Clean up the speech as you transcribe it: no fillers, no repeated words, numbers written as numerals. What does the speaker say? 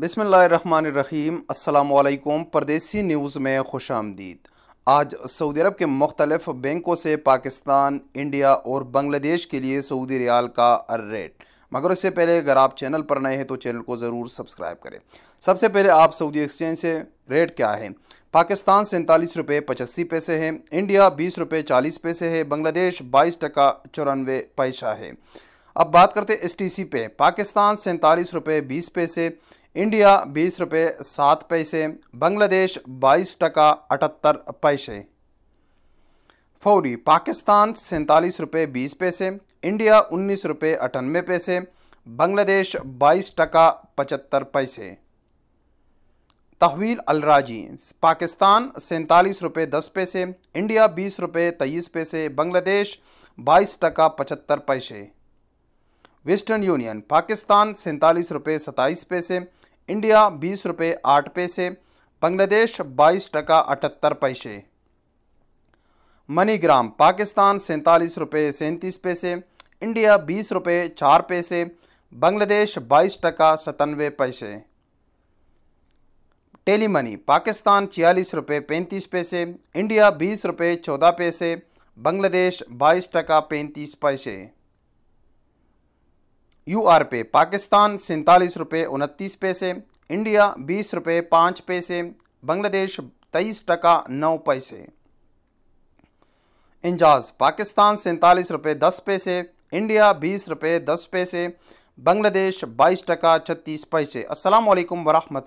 बिस्मिल्लाहिर्रहमानिर्रहीम। अस्सलामुअलैकुम। परदेसी न्यूज़ में खुश आमदीद। आज सऊदी अरब के मुख्तलिफ बैंकों से पाकिस्तान, इंडिया और बांग्लादेश के लिए सऊदी रियाल का रेट, मगर उससे पहले अगर आप चैनल पर नए हैं तो चैनल को ज़रूर सब्सक्राइब करें। सबसे पहले आप सऊदी एक्सचेंज से रेट क्या है। पाकिस्तान 47 रुपये 85 पैसे है, इंडिया 20 रुपये 40 पैसे है, बांग्लादेश 22 टका 94 पैसा है। अब बात करते हैं STC पे। पाकिस्तान 47 रुपये 20 पैसे, इंडिया 20 रुपये 7 पैसे, बांग्लादेश 22 टका 78 पैसे। फौरी पाकिस्तान 47 रुपये 20 पैसे, इंडिया 19 रुपये 98 पैसे, बांग्लादेश 22 टका 75 पैसे। तहवील अलराजी पाकिस्तान 47 रुपये 10 पैसे, इंडिया 20 रुपये 23 पैसे, बांग्लादेश 22 टका 75 पैसे। वेस्टर्न यूनियन पाकिस्तान 47 रुपये 27 पैसे, इंडिया 20 रुपये 8 पैसे, बांग्लादेश 22 टका 78 पैसे। मनीग्राम पाकिस्तान 47 रुपये 37 पैसे, इंडिया 20 रुपये 4 पैसे, बांग्लादेश 22 टका 97 पैसे। टेली मनी पाकिस्तान 46 रुपये 35 पैसे, इंडिया 20 रुपये 14 पैसे, बांग्लादेश 22 टका 35 पैसे। UR पे पाकिस्तान 47 रुपये 29 पैसे, इंडिया 20 रुपये 5 पैसे, बांग्लादेश 23 टका 9 पैसे। इंजाज पाकिस्तान 47 रुपये 10 पैसे, इंडिया 20 रुपये 10 पैसे, बांग्लादेश 22 टका 36 पैसे। अस्सलाम वालेकुम वरहमतुल्लाह।